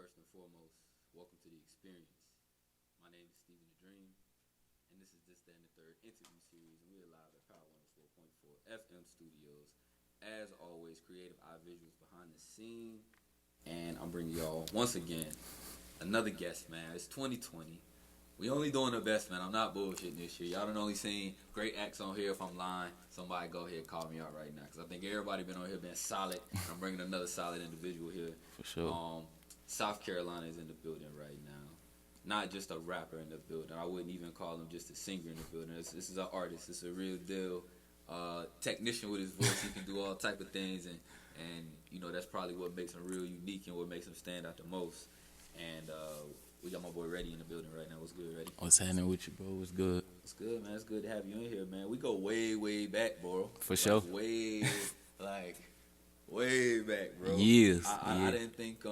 First and foremost, welcome to the experience. My name is Stephen the Dream, and this is This, That, and the Third interview series, and we're live at Power 104.4 FM Studios. As always, creative eye visuals behind the scene, and I'm bringing y'all, once again, another guest, man. It's 2020. We only doing the best, man. I'm not bullshitting this year. Y'all done only seen great acts on here. If I'm lying, somebody go ahead and call me out right now. Because I think everybody been on here been solid. I'm bringing another solid individual here. For sure. South Carolina is in the building right now. Not just a rapper in the building. I wouldn't even call him just a singer in the building. This is an artist. This is a real deal. Technician with his voice. He can do all type of things. And you know, that's probably what makes him real unique and what makes him stand out the most. And we got my boy Reddy in the building right now. What's good, Reddy? What's happening with you, bro? What's good? It's good, man. It's good to have you in here, man. We go way, way back, bro. For sure. Way back, bro. Years. I didn't think,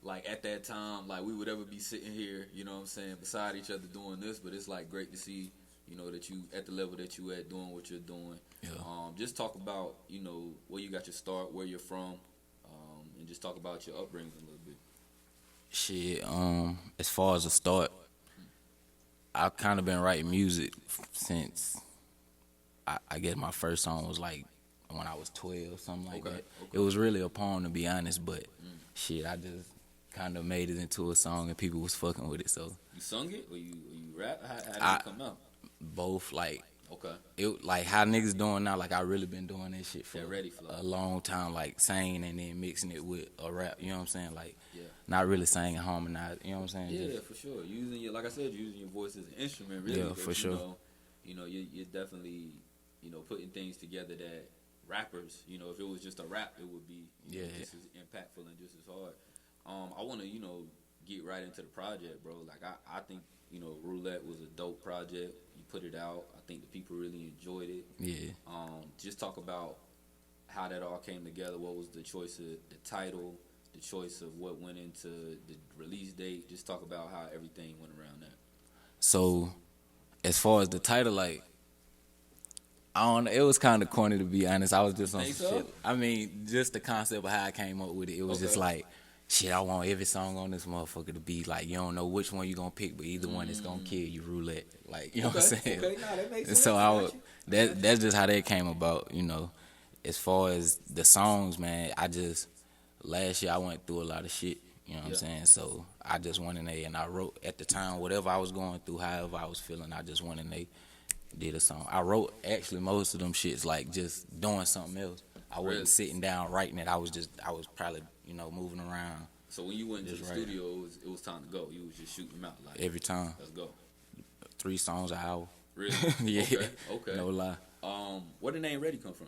like, at that time, like, we would ever be sitting here, you know what I'm saying, beside each other doing this. But it's, like, great to see, you know, that you at the level that you at doing what you're doing. Yeah. Just talk about, you know, where you got your start, where you're from, and just talk about your upbringing a little bit. Shit, as far as the start, I've kind of been writing music since, I guess my first song was like when I was 12, something like that. Okay. It was really a poem, to be honest, but shit, I just kind of made it into a song and people was fucking with it, so. You sung it or you rap? How did it come out? Both, like, Okay. it like how niggas doing now, like I really been doing that shit for That Ready flow. a long time, like singing and then mixing it with a rap, you know what I'm saying? Like, Yeah. not really singing harmonized, you know what I'm saying? Yeah, Just- for sure. Using your, like I said, using your voice as an instrument, really. Yeah, but, for sure. You're definitely, you know, putting things together that rappers, you know, if it was just a rap, it would be you know, Yeah. just as impactful and just as hard. I want to, you know, get right into the project, bro. Like I think, you know, Roulette was a dope project. You put it out. I think the people really enjoyed it. Yeah. Just talk about how that all came together. What was the choice of the title, the choice of what went into the release date. Just talk about how everything went around that. So, as far as the title, like, I don't know, it was kind of corny, to be honest. I was just on Think some so? shit. I mean, just the concept of how I came up with it. It was just Okay. like, shit, I want every song on this motherfucker to be like, you don't know which one you gonna pick, but either one is gonna kill you, roulette. Like, you know what I'm saying? Okay, nah, that makes And sense. so I got you. that's just how that came about, you know. As far as the songs, man, last year I went through a lot of shit, you know what I'm Yeah. saying? So I just went in there and I wrote at the time, whatever I was going through, however I was feeling, I just went in there, did a song. I wrote actually most of them shits like just doing something else. I wasn't Really? sitting down writing it. I was probably, you know, moving around So when you went to the Just right. studio, it was time to go. You was just shooting them out like, every time. let's go. 3 songs an hour. Really? Yeah. Okay. No lie. Where the name Ready come from?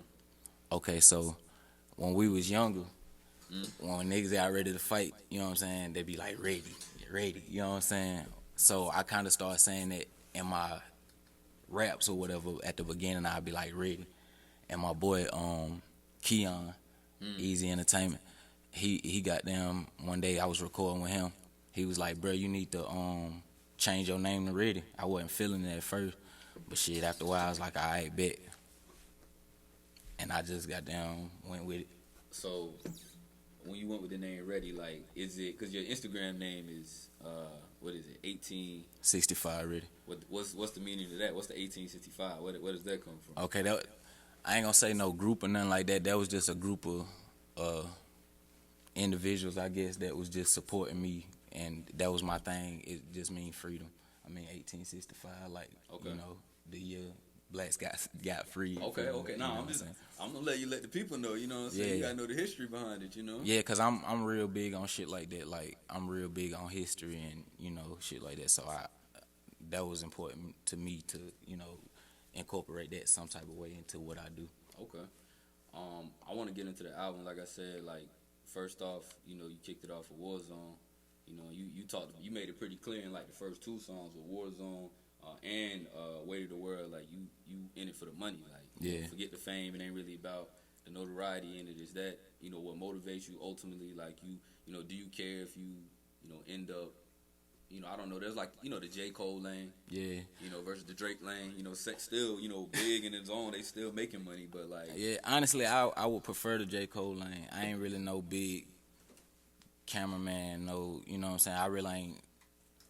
Okay, so when we was younger, when niggas got ready to fight, you know what I'm saying, they be like, ready, you know what I'm saying? So I kind of started saying that in my raps or whatever at the beginning, I'd be like, ready. And my boy, Keon, Easy Entertainment, he got them one day I was recording with him. He was like, bro, you need to change your name to Ready. I wasn't feeling it at first, but shit, after a while, I was like, all right, bet. And I just got down, went with it. So when you went with the name Ready, like, is it because your Instagram name is what is it? 18. 65 Ready. What's the meaning of that? What's the 1865? Where does that come from? Okay, I ain't gonna say no group or nothing like that. That was just a group of individuals, I guess, that was just supporting me, and that was my thing. It just means freedom. I mean, 1865, like, Okay. you know, the year blacks got free. Okay. You know Nah, what I'm saying? I'm gonna let the people know. You know what I'm saying? Yeah. You gotta know the history behind it. You know? Yeah, cause I'm real big on shit like that. Like, I'm real big on history and, you know, shit like that. So that was important to me to, you know, incorporate that some type of way into what I do. Okay. I want to get into the album. Like I said, like, first off, you know, you kicked it off with Warzone. You know, you made it pretty clear in like the first 2 songs with Warzone and Way to the World. Like, you in it for the money. Like, you know, Yeah. forget the fame. It ain't really about the notoriety in it. Is that, you know, what motivates you ultimately? Like, you know, do you care if you know, end up, you know, I don't know. There's like, you know, the J. Cole lane. Yeah. You know, versus the Drake lane. You know, still, you know, big in its own. They still making money, but like, Yeah, honestly, I would prefer the J. Cole lane. I ain't really no big cameraman, no, you know what I'm saying.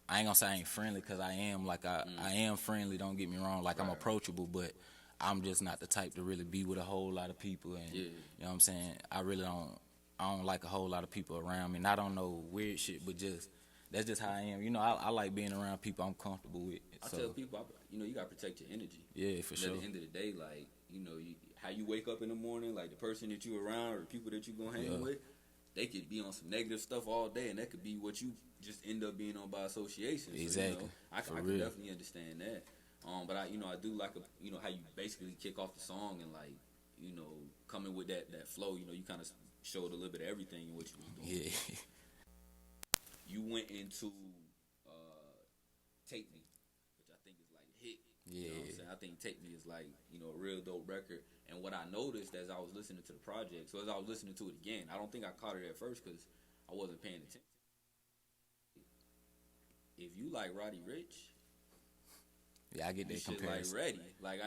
I ain't gonna say I ain't friendly, because I am. Like I am friendly. Don't get me wrong. Like I'm approachable, but I'm just not the type to really be with a whole lot of people. And you know what I'm saying. I really don't. I don't like a whole lot of people around me. And I don't know weird shit, but just that's just how I am. You know, I like being around people I'm comfortable with. I tell people, you know, you gotta protect your energy. Yeah, for sure. At the end of the day, like, you know, how you wake up in the morning, like the person that you around or the people that you gonna hang with, they could be on some negative stuff all day, and that could be what you just end up being on by association. Exactly. So, you know, I can definitely understand that. But I do like how you basically kick off the song and, like, you know, coming with that flow. You know, you kind of showed a little bit of everything in what you was doing. Yeah. You went into Take Me, which I think is like a hit. Yeah. You know what I'm saying? I think Take Me is, like, you know, a real dope record. And what I noticed as I was listening to the project, so as I was listening to it again, I don't think I caught it at first because I wasn't paying attention. If you like Roddy Ricch, yeah, I get that comparison. Like Ready, like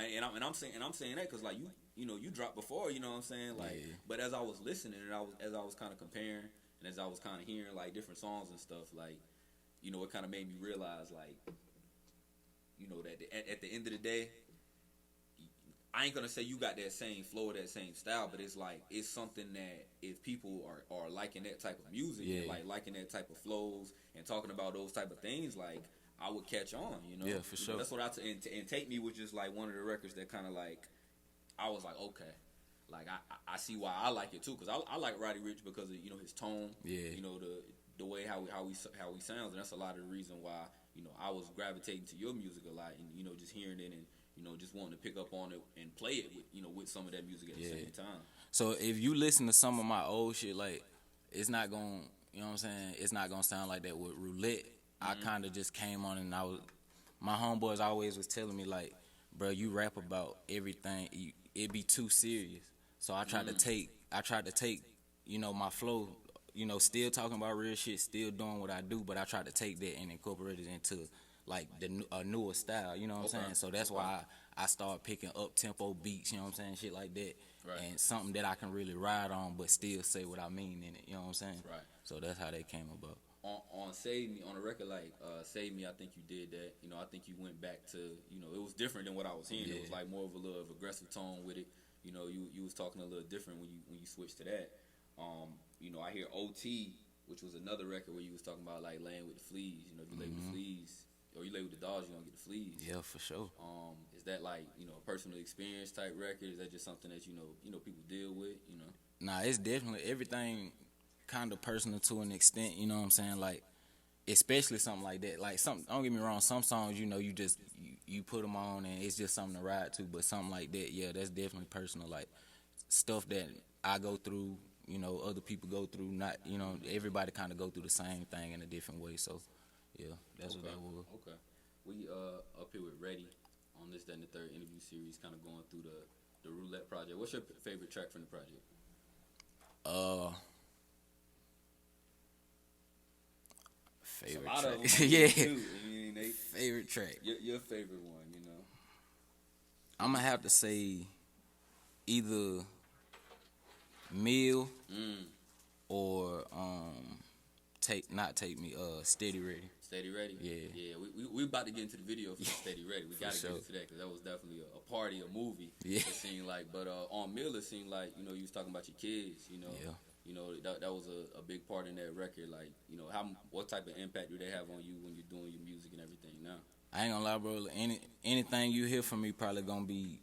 I'm saying that because, like, you know, you dropped before, you know what I'm saying, like. Yeah. But as I was listening and as I was kind of comparing and as I was kind of hearing, like, different songs and stuff, like, you know, it kind of made me realize, like, you know, that at the end of the day, I ain't gonna say you got that same flow or that same style, but it's like it's something that if people are liking that type of music, and like liking that type of flows and talking about those type of things, like, I would catch on, you know. Yeah, for sure. That's what and Take Me was just like one of the records that kind of, like, I was like, okay, like I see why I like it too, because I like Roddy Ricch because of, you know, his tone, you know, the way how he sounds, and that's a lot of the reason why, you know, I was gravitating to your music a lot, and, you know, just hearing it and, you know, just wanting to pick up on it and play it with, you know, with some of that music at the same time. So if you listen to some of my old shit, like, it's not gonna, you know what I'm saying, it's not gonna sound like that with Roulette. I kind of just came on and my homeboys always was telling me, like, bro, you rap about everything, it be too serious. So I tried to take, you know, my flow, you know, still talking about real shit, still doing what I do, but I tried to take that and incorporate it into, like, a newer style, you know what I'm saying? So that's why I started picking up tempo beats, you know what I'm saying, shit like that, and something that I can really ride on, but still say what I mean in it, you know what I'm saying? Right. So that's how that came about. On Save Me, on a record like Save Me, I think you did that. You know, I think you went back to, you know, it was different than what I was hearing. It was like more of a little aggressive tone with it. You know, you was talking a little different when you switched to that. You know, I hear OT, which was another record where you was talking about, like, laying with the fleas. You know, if you lay with the fleas, or you lay with the dogs, you're gonna get the fleas. Yeah, for sure. Is that, like, you know, a personal experience type record? Is that just something that you know people deal with? You know. Nah, it's definitely everything kind of personal to an extent. You know what I'm saying? Like, especially something like that. Like, don't get me wrong. Some songs, you know, you just you put them on and it's just something to ride to. But something like that, yeah, that's definitely personal. Like, stuff that I go through, you know, other people go through. Not, you know, everybody kind of go through the same thing in a different way. So, yeah, that's what that was. Okay. We up here with Ready on this, that, and the third interview series, kind of going through the Roulette project. What's your favorite track from the project? Favorite track. Yeah. Too. I mean, favorite track. Your favorite one, you know. I'm gonna have to say either Meal or Take Me, Steady Ready. Steady Ready? Yeah. We about to get into the video for Steady Ready. We gotta get into that because that was definitely a party, a movie. Yeah. It seemed like, but on Meal, it seemed like, you know, you was talking about your kids, you know. Yeah. You know, that was a big part in that record. Like, you know, what type of impact do they have on you when you're doing your music and everything now? I ain't gonna lie, bro. Anything you hear from me probably gonna be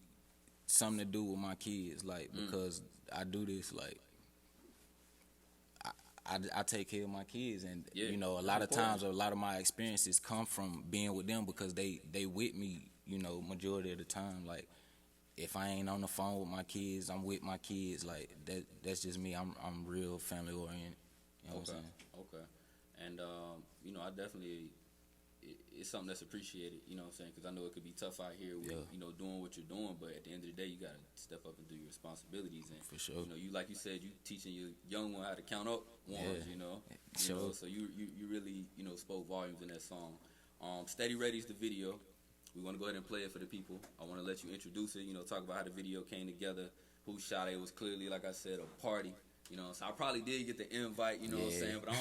something to do with my kids, like, because I do this, like, I take care of my kids, and you know, a lot of times, a lot of my experiences come from being with them because they with me, you know, majority of the time. Like, if I ain't on the phone with my kids, I'm with my kids. Like, that's just me. I'm real family oriented. You know what I'm saying? Okay. And you know, I definitely, it's something that's appreciated, you know what I'm saying? Because I know it could be tough out here with, you know, doing what you're doing, but at the end of the day, you got to step up and do your responsibilities. And, for sure. You know, like you said, you teaching your young one how to count up ones, you know? Sure. You know, so you really, you know, spoke volumes in that song. Steady Ready's the video. We want to go ahead and play it for the people. I want to let you introduce it, you know, talk about how the video came together, who shot it. It was clearly, like I said, a party. You know, so I probably did get the invite, you know what I'm Yeah. saying, but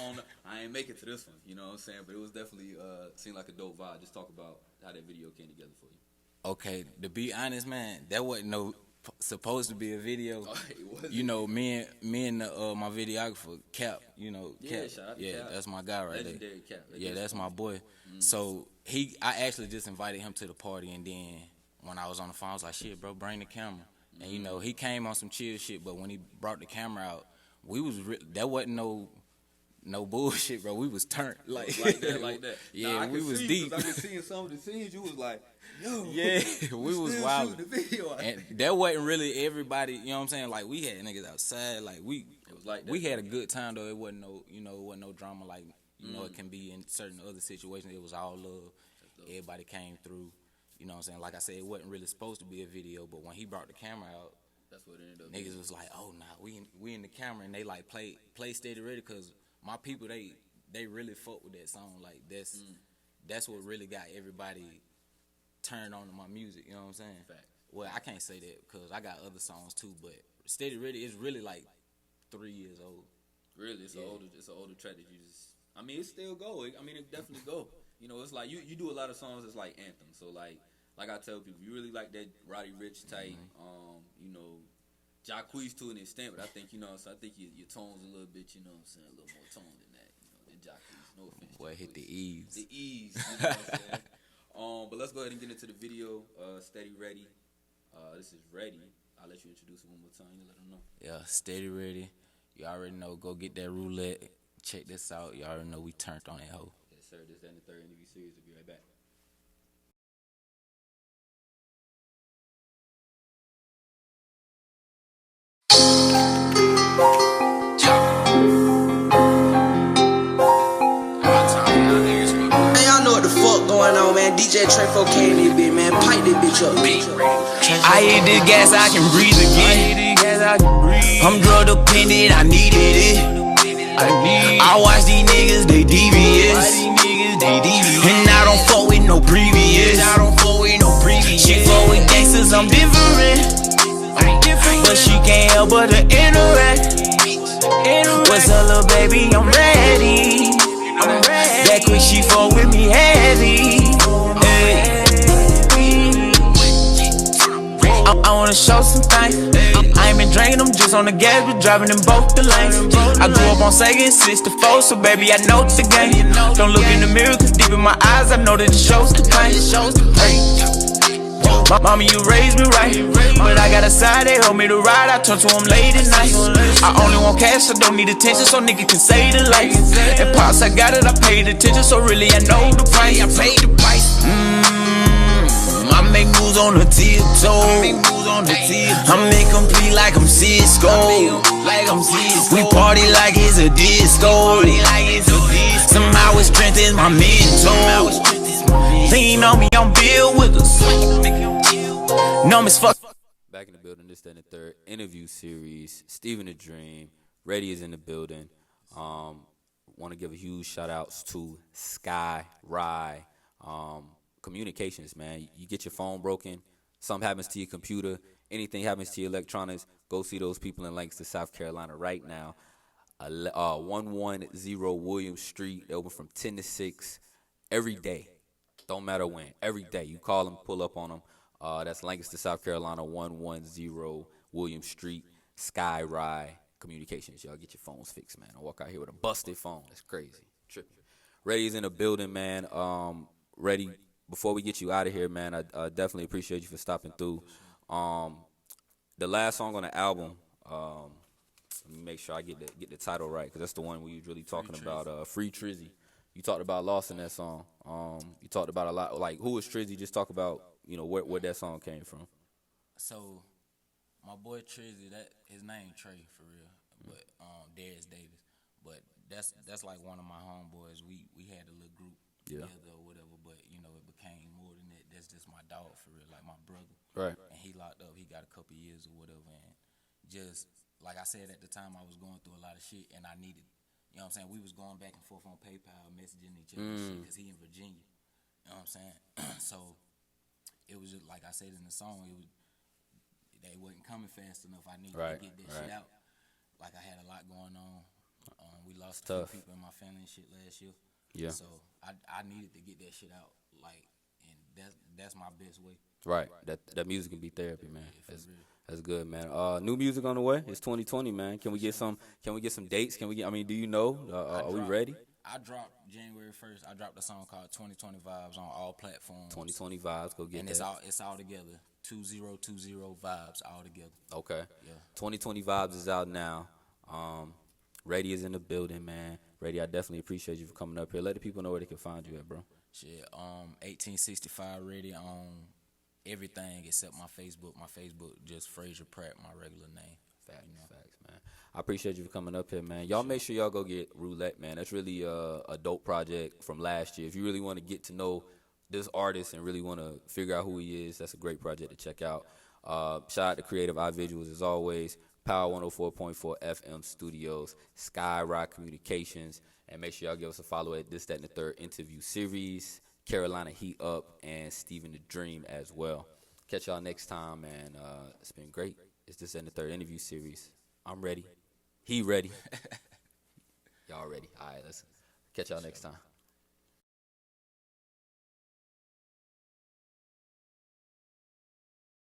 I ain't make it to this one, you know what I'm saying, but it was definitely seemed like a dope vibe. Just talk about how that video came together for you. Okay, to be honest, man, that wasn't supposed to be a video. Oh, it wasn't. You know, me and my videographer Cap. You know, Yeah, Cap. shout out to Yeah, Cap. that's my guy right Legendary there. Cap. Yeah, that's my boy. So I actually just invited him to the party, and then when I was on the phone, I was like, "Shit, bro, bring the camera." And you know, he came on some chill shit, but when he brought the camera out, that wasn't no bullshit, bro. We was turned like like that. Yeah, nah, we was see, deep. I can see in some of the scenes you was like, yo, Yeah, we was still wild. shooting the video. And that wasn't really everybody, you know what I'm saying? Like, we had niggas outside, like, It was like that. we had a good time, though. It wasn't no drama like, you know, it can be in certain other situations. It was all love. Everybody came through, you know what I'm saying? Like I said, it wasn't really supposed to be a video, but when he brought the camera out, That's what it ended up. niggas was like, oh, nah, we in the camera, and they, like, play Steady Ready, because my people, they really fuck with that song. Like, that's what really got everybody turned on to my music, you know what I'm saying? Fact. Well, I can't say that because I got other songs too, but Steady Ready is really like 3 years old. Really, it's an older track that you just. I mean, it still go. I mean, it definitely go. You know, it's like you do a lot of songs that's like anthems. So like I tell people, you really like that Roddy Ricch type, you know, Jacquees to an extent, but I think, you know, so I think your tone's a little bit, you know what I'm saying, a little more tone than that, you know, than Jacquees. No offense. Boy, hit the Jacquees. E's. The E's, you know what I'm saying. But let's go ahead and get into the video. Steady Ready. This is Ready. I'll let you introduce it one more time. You let them know. Yeah, Steady Ready. You already know. Go get that roulette. Check this out. You already know we turned on that hoe. Yes, sir. This is the third interview series. We'll be right back. Man, y'all know what the fuck going on, man. DJ Trey 4K in this bitch, man. Pipe this bitch up. I hit the gas, I can breathe again. I'm drug dependent, I needed it. I watch these niggas, they devious. And I don't fuck with no previous. She fuck with gangsters, I'm different. But she can't help but to interact. What's up, little baby? I'm ready. That quick, she fuck with me heavy. Ay. I wanna show some things. I ain't been drinking, I'm just on the gas, but driving in both the lanes. I grew up on Sega in 64, so baby, I know the game. Don't look in the mirror, cause deep in my eyes, I know that it shows the pain. Mama, you raised me right, but I got a side, they hold me to ride. I turn to them late at night. I only want cash, I don't need attention, so nigga can say the life. And pops, I got it, I paid attention, so really I know the price. I paid the price. I make moves on the tiptoe. I'm incomplete like I'm Cisco. We party like it's a disco. Somehow it strengthens my mental. Lean on me, I'm built with a numb as fuck. Back in the building, this is the third interview series. Steven the Dream, Ready is in the building. Want to give a huge shout outs to Sky Rye Communications, man. You get your phone broken, something happens to your computer, anything happens to your electronics, go see those people in Lancaster, South Carolina right now. 110 Williams Street. They open from 10 to 6 every day. Don't matter when. Every day. You call them, pull up on them. That's Lancaster, South Carolina, 110 Williams Street, Sky Rye Communications. Y'all get your phones fixed, man. I walk out here with a busted phone. That's crazy. Tripping. Ready's in the building, man. Ready, before we get you out of here, man, I definitely appreciate you for stopping through. The last song on the album, let me make sure I get the title right, because that's the one we was really talking about, Free Trizzy. You talked about Lost in that song. You talked about a lot, like, who is Trizzy? Just talk about, you know, where that song came from. So, my boy Trizzy, his name Trey for real, but Darius Davis. But that's like one of my homeboys. We had a little group together or whatever, but you know it became more than that. That's just my dog for real, like my brother. Right. And he locked up. He got a couple years or whatever, and just like I said at the time, I was going through a lot of shit, and I needed. You know what I'm saying? We was going back and forth on PayPal, messaging each other because he in Virginia. You know what I'm saying? So it was just like I said in the song, they wasn't coming fast enough. I needed to get that shit out. like I had a lot going on. We lost a Tough. few people in my family and shit last year. Yeah. So I needed to get that shit out, like, and that's my best way. Right. That music can be therapy, man. for real. That's good, man. New music on the way. It's 2020, man. Can we get some dates? Do you know? Are we ready? I dropped January 1st. I dropped a song called 2020 Vibes on all platforms. 2020 vibes. Go get And that. it's all together. 2020 Vibes all together. Okay. Yeah. 2020 vibes is out now. Rady is in the building, man. Rady, I definitely appreciate you for coming up here. Let the people know where they can find you at, bro. Shit, 1865 Ready on everything except my Facebook. My Facebook just Frazier Pratt, my regular name. Facts, man. I appreciate you for coming up here, man. Y'all make sure y'all go get Roulette, man. That's really a dope project from last year. If you really want to get to know this artist and really want to figure out who he is, that's a great project to check out. Shout out to Creative Eye Visuals as always. Power 104.4 FM Studios, Skyrock Communications, and make sure y'all give us a follow at This, That, and the Third interview series, Carolina Heat Up, and Steven the Dream as well. Catch y'all next time, and it's been great. It's This, That, and the Third interview series. I'm ready. He ready. Y'all ready. All right, let's catch y'all next time.